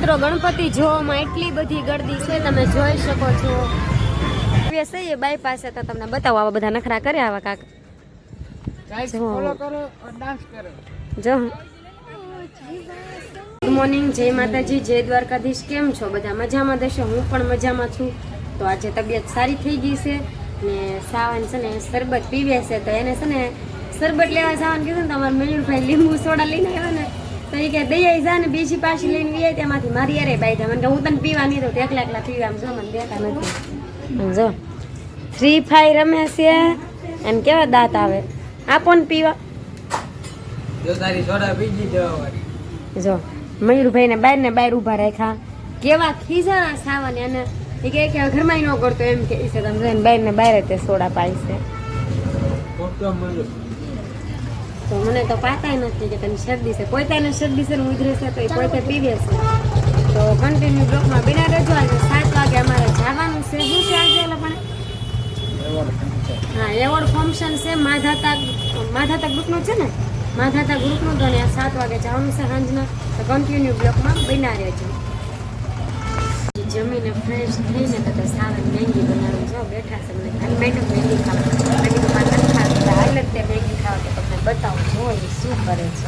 મિત્રો ગણપતિ જોવામાં એટલી બધી ગર્દી છે, તમે જોઈ શકો છો. એ બાઈ પાસે તો તમને બતાવો, આવા બધા નખરા કરે આવા કાક. જો ગુડ મોર્નિંગ, જય માતાજી, જય દ્વારકાધીશ. કેમ છો બધા? મજામાં દેશો? હું પણ મજામાં છું. તો આજે તબિયત સારી થઈ ગઈ છે ને સાવન છે ને શરબત પીવે છે, તો એને છે ને શરબત લેવા જવાનું કીધું ને. તમારા મયુરભાઈ લીંબુ સોડા લઈને આવ્યો ને, તો એ કે દઈ જા ને બીજી પાછી લઈને વી તેમાંથી મારી અરે બાઈ મને કે હું તને પીવા નહીં દઉં, એકલા એકલા પીવા. આમ જો મને દેતા નથી. જો ફ્રી ફાયર રમે છે અને કેવા દાંત આવે. આપો ને પીવા. જો મયુરભાઈ ને બહાર ઉભા રાખ્યા, કેવા ખીજાણા સાવન. અને એ કે ઘરમાં ન કરતો એમ કે છે, તમે જોઈને બહાર ને બહાર તે સોડા પાય છે. તો મને તો પાતાય નથી કે તને શરદી છે. પોતાને શરદી છે ને ઉધરે છે, તો એ પોતે પીવે છે. તો કન્ટિન્યુ બ્લોકમાં બિના રહેજો. આજે 7 વાગે અમારે જવાનું છે. શું છે આજે? હા, એવોર્ડ ફંક્શન છે માધાતા ગ્રુપનું છે ને, માધાતા ગ્રુપનું. તો 7 વાગે જવાનું છે સાંજના. તો કન્ટિન્યુ બ્લોકમાં બિના રહેજો. જમીને ફ્રેશ થઈને તો સાવન મેંગી બનાવું. જો બેઠા છે, મને ખાલી મેડમ મેંગી ખાવા. હાલ જ તે મેંગી ખાવા તો તમને બતાવું જો એ શું કરે છે.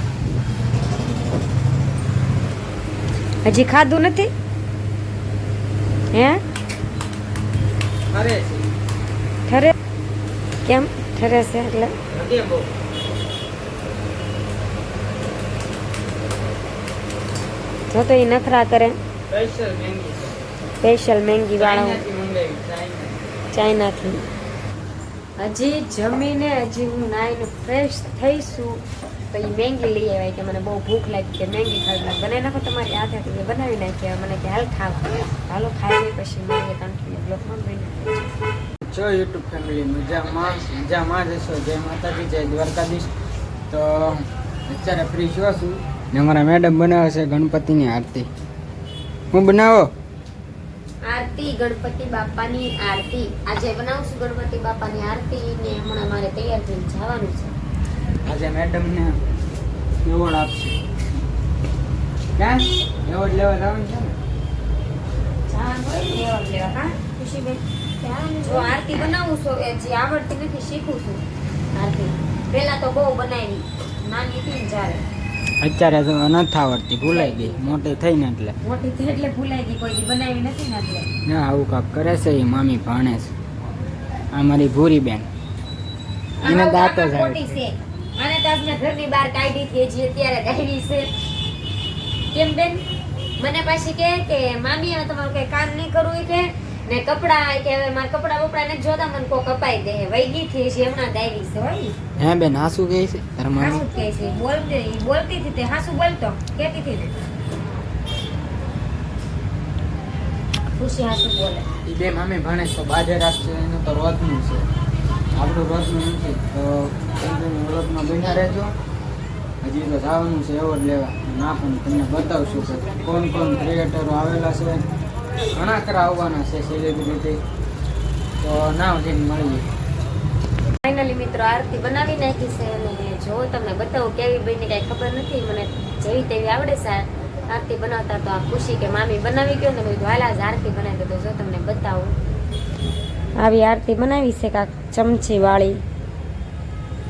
હજી ખાધું નથી હે? ઠરે કેમ ઠરે છે? એટલે જો તો એ નખરા કરે. સ્પેશિયલ મેંગી વાળો ચાઇનાથી. હજી જમીને હજી હું નાઈને ફ્રેશ થઈશું તો એ મેંગી લઈ આવ્યા કે મને બહુ ભૂખ લાગી, કે મેંગી ખાવી બનાવી નાખો તમારી હાથેથી. બનાવી નાખી મને કે હાલ ખાવા. હાલો ખાઈ પછી મળીએ કન્ટિન્યુ બ્લોગમાં. બની જો યુટ્યુબ ફેમિલી મજામાં જશો. જય માતાજી, જય દ્વારકાધીશ. તો અત્યારે ફ્રી છું ને અમારા મેડમ બનાવે છે ગણપતિની આરતી. હું બનાવો આરતી, ગણપતિ બાપાની આરતી. આજે બનાવશું ગણપતિ બાપાની આરતી ને હમણાં મારે તૈયાર થઈને જવાનું છે. આજે મેડમને એવોર્ડ આપશે. ક્યાં એવોર્ડ લેવા જવાનું છે ને? જવાનું હોય ને એવોર્ડ લેવા. હા ખુશીબેન, જો આરતી બનાવું છું, એ જે આવડતી નથી શીખું છું આરતી. પહેલા તો બહુ બનાવી, નાની હતી ને જ્યારે. અત્યારે તો નથી આવડતી, ભૂલાઈ ગઈ. મોટી થઈ ને એટલે ભૂલાઈ ગઈ. કોઈ બનાવી નથી ને એટલે. ના, આવું કાક કરે છે એ મામી ભાણે છે. આ મારી ભૂરી બેન, એને દાંતો જ આવે છે. અને તો આપણે ઘરની બહાર કાઢી હતી, જે અત્યારે કાઢી છે. કેમ બેન? મને પાછી કે મામી હવે તમારું કઈ કામ નહીં કરવું કે ને કપડા કે હવે મારા કપડા બપડા ને જોતા મને કો કપાઈ દે. વૈગી થી છે હમણાં દાયરી છે હોય. હે બેન, હાસુ કહે છે તારા મામી? હાસુ કહે છે. બોલતી હતી તે હાસુ બોલતો કહેતી હતી ને. ખુશી હાસુ બોલે. ઈ બે મામી ભણે તો બાજે રાખશે. એનું તો રોજનું છે, આપણું રોજનું નથી. તો રોજમાં બન્યા રહેજો. હજી તો જવાનું છે એવોર્ડ લેવા. ના પણ તમને બતાવશું કે કોણ ક્રિએટરો આવેલા છે. ઘણા ખરા આવવાના છે સેલિબ્રિટી. તો ના જઈને મળીએ. ફાઇનલી મિત્રો આરતી બનાવી નાખી છે અને જો તમને બતાવું કેવી બની કઈ ખબર નથી. મને જેવી તેવી આવડે છે આરતી બનાવતા. તો આ ખુશી કે મામી બનાવી ગયો ને બધું હાલા જ આરતી બનાવી દો. જો તમને બતાવું આવી આરતી બનાવી છે કાક ચમચી વાળી.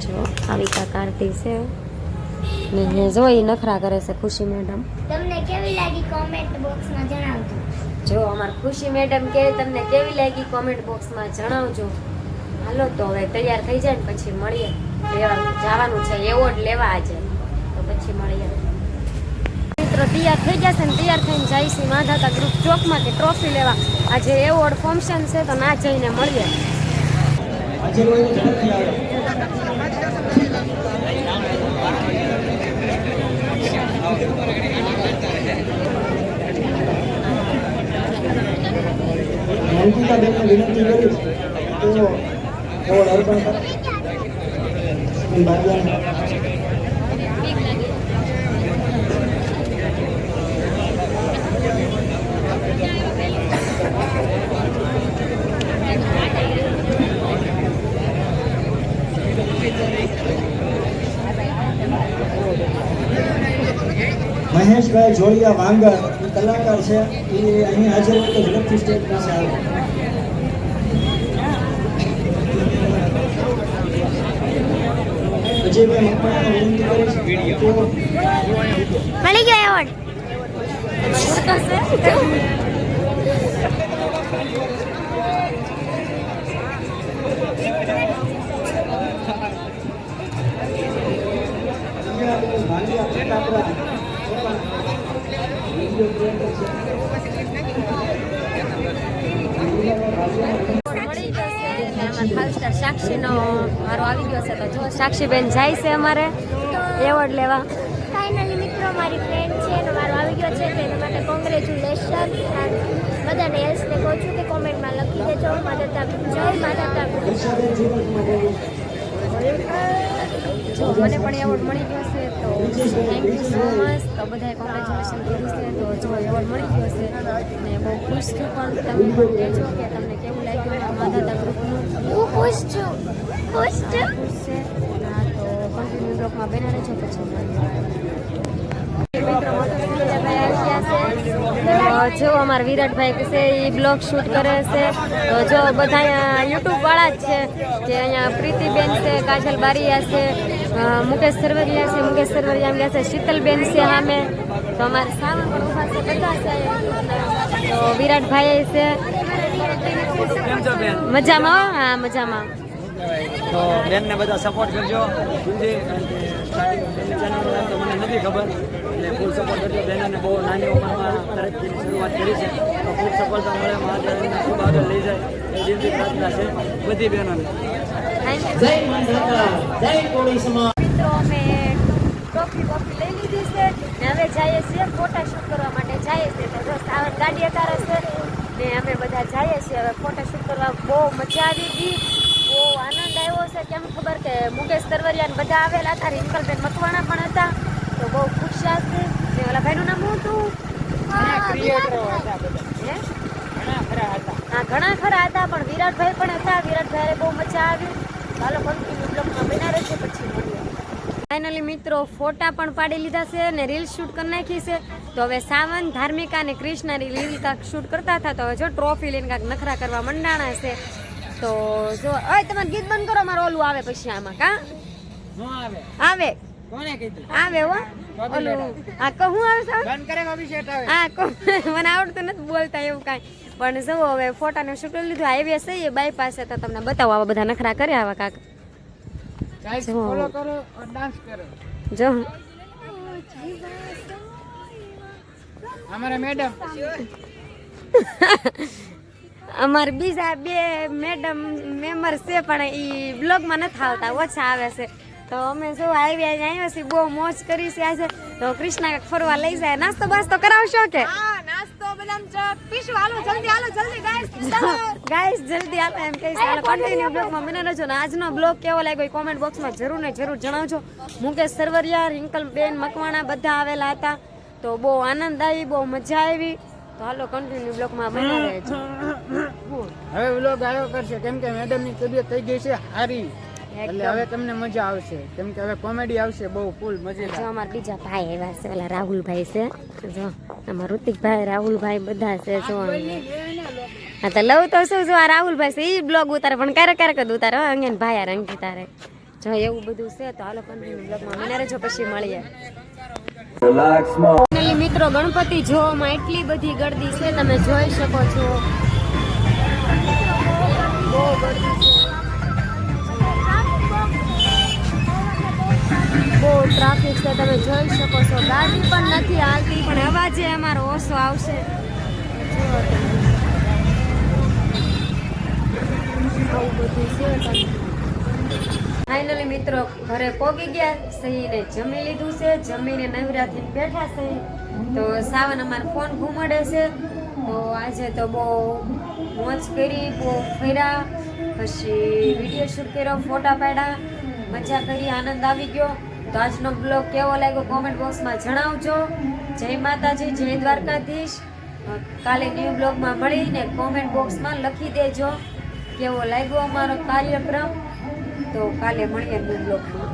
જો આવી કાક આરતી છે ને જો એ નખરા કરે છે ખુશી મેડમ. તમને કેવી લાગી કોમેન્ટ બોક્સમાં જણાવજો. જો અમાર ખુશી મેડમ કે તમને કેવી લાગી કોમેન્ટ બોક્સમાં જણાવજો. હાલો તો હવે તૈયાર થઈ જાય ને પછી મળીએ. જવાનું છે એવોર્ડ લેવા આજે, તો પછી મળીએ. મિત્રો તૈયાર થઈ જશે ને તૈયાર થઈને જાય છે માધાતા ગ્રુપ ચોકમાં કે ટ્રોફી લેવા. આજે એવોર્ડ ફંક્શન છે તો ના જઈને મળીએ. વિનંતી કરીશ તો એવોર્ડ અર્પણ કરે. મહેશભાઈ જોડિયા વાંગર કલાકાર છે એ અહીં હાજર હોય તો ઝડપથી સ્ટેજ પાસે આવે. અજયભાઈ મકવાણાને વિનંતી કરીશ તો મળી ગયો એવોર્ડ. મળી ગયો છે એટલે અમારે ફાઇવ સ્ટાર સાક્ષીનો મારો આવી ગયો છે. તો જો સાક્ષીબેન જાય છે અમારે એવોર્ડ લેવા. ફાઇનલી મિત્રો મારી ફ્રેન્ડ છે અને મારો આવી ગયો છે તો એના માટે કોંગ્રેચ્યુલેશન. બધાને એલ્સને કહું છું કે કોમેન્ટમાં લખી દેજો માતા જય માતા. જો મને પણ એવોર્ડ મળી ગયો છે તો થેન્ક યુ સો મચ. તો બધાએ કોંગ્રેચ્યુલેશન કીધું છે. તો જો એવોર્ડ મળી ગયો છે અને બહુ ખુશ છું. પણ તમે પણ કહેજો કે તમને કેવું લાગ્યું માતા ગ્રુપનું. હું ખુશ છું. ખુશ છું. ખુશ છે. હા તો કન્ટિન્યુ બ્લોગમાં બના રહેજો પછી મિત્રો વિરાટભાઈ આવી ગયા છે. જો અમારા વિરાટભાઈ કે છે એ બ્લોગ શૂટ કરે છે. તો જો બધા યુટ્યુબ વાળા જ છે કે અહીંયા પ્રીતિબેન છે, કાજલ બારીયા છે, મુકેશ સરવરિયા છે, મુકેશ સરવરિયા ગયા છે, શીતલબેન છે સામે. તો અમારે સાવન પણ ઉભા છે, બધા છે. તો વિરાટભાઈ છે મજામાં. હા મજામાં. તો બેનને બધા સપોર્ટ કરજો. ચેનલ તો મને નથી ખબર એટલે ફૂલ સપોર્ટ કરજો. બેનને બહુ નાની ઉંમરમાં તરક્કીની શરૂઆત કરી છે તો ખૂબ સફળતા મળે. મહાદેવને ખૂબ આગળ લઈ જાય એ દિલથી પ્રાર્થના છે બધી બહેનોને. જય માતા જય કોળી સમાજ. મિત્રો અમે ટ્રોફી લઈ લીધી છે ને હવે જઈએ છીએ ફોટા શૂટ કરવા માટે જઈએ છીએ. તો જો સાવન ગાડી અકારે છે ને અમે બધા જઈએ છીએ હવે ફોટા શૂટ કરવા. બહુ મજા આવી ગઈ, બહુ આનંદ આવ્યો છે. કેમ ખબર કે મુકેશ સરવરિયા બધા આવેલા હતા, રિંકલબેન મકવાણા પણ હતા. તો બહુ ખુશ છે. ને ઓલા ભાઈનું નામ શું હતું? હા ઘણા ખરા હતા પણ વિરાટભાઈ પણ હતા. વિરાટભાઈ બહુ મજા આવી. ચાલો કન્ટિન્યુ બ્લોગમાં બના રહેશે પછી મળીએ. ફાઇનલી મિત્રો ફોટા પણ પાડી લીધા છે ને રીલ શૂટ કરી નાખી છે. તો હવે સાવન, ધાર્મિકા અને કૃષ્ણ રીલ કાંક શૂટ કરતા હતા. તો હવે જો ટ્રોફી લઈને કાંક નખરા કરવા મંડાણા છે. તો જો ઓય તમારે ગીત બંધ કરો, મારું ઓલું આવે પછી આમાં કા આવે કોને કીધું આવે હો ઓલું આ કહું આવે છે બંધ કરે અભિષેક આવે. હા મને આવડતું નથી બોલતા એવું કાંઈ. પણ જો હવે ફોટાને શૂટ કરી લીધું. હાઈવે છે બાયપાસ છે તો તમને બતાવો આવા બધા નખરા કર્યા આવા કાક. ગાઈસ ફોલો કરો और डांस કરો. જો અમારા મેડમ અમારે બીજા બે મેડમ મેમ્બર છે પણ એ બ્લોગમાં નથી આવતા, ઓછા આવે છે. તો અમે જો આવ્યા છીએ, બહુ મોજ કરી છે આજે. તો કૃષ્ણા કાંઈક ફરવા લઈ જાય. નાસ્તો બાસ્તો કરાવશો કે? ગાઈસ જલ્દી આપે એમ કહીશ. કન્ટિન્યુ બ્લોગમાં બને રહેજો. ને આજનો બ્લોગ કેવો લાગ્યો કોમેન્ટ બોક્સમાં જરૂર ને જરૂર જણાવજો. મુકેશ સરવરિયા, રિંકલબેન મકવાણા બધા આવેલા હતા. તો બહુ આનંદ આવી, બહુ મજા આવી. તો હાલો કન્ટિન્યુ બ્લોગમાં બને રહેજો. હવે વ્લોગ આવ્યો કરશે કેમ કે મેડમની તબિયત થઈ ગઈ છે સારી. એટલે હવે તમને મજા આવશે કેમ કે હવે કોમેડી આવશે બહુ ફૂલ મજા. જો અમારા બીજા ભાઈ આવ્યા છે, ઓલા રાહુલભાઈ છે. જો અમારા ઋતિકભાઈ, રાહુલભાઈ બધા છે. જો હા તો લવ તો શું જો આ રાહુલભાઈ છે એ બ્લોગ ઉતારે પણ ક્યારેક જ ઉતારે. અંગે ભાઈ રંગી તારે જો એવું બધું છે. તો હાલો કન્ટિન્યુ બ્લોગમાં મને રહેજો પછી મળીએ. ફાઇનલી મિત્રો ગણપતિ જોવામાં એટલી બધી ગર્દી છે તમે જોઈ શકો છો. બહુ ગર્દી છે, બહુ ટ્રાફિક છે તમે જોઈ શકો છો. ગાડી પણ નથી હાલતી પણ અવાજે અમારો ઓછો આવશે. આવું બધું છે. ફાઇનલી મિત્રો ઘરે પહોંચી ગયા. સહીને જમી લીધું છે, જમીને નવરાથી બેઠા છે. તો સાવન અમારો ફોન ઘૂમડે છે. તો આજે તો બહુ મોજ કરી, બહુ ફર્યા, પછી વિડીયો શૂટ કર્યો, ફોટા પાડ્યા, મજા કરી, આનંદ આવી ગયો. તો આજનો બ્લોગ કેવો લાગ્યો કોમેન્ટ બોક્સમાં જણાવજો. જય માતાજી, જય દ્વારકાધીશ. કાલે ન્યૂ બ્લોગમાં મળીને કોમેન્ટ બોક્સમાં લખી દેજો કેવો લાગ્યો અમારો કાર્યક્રમ. તો કાલે મળીએ ન્યૂ બ્લોગમાં.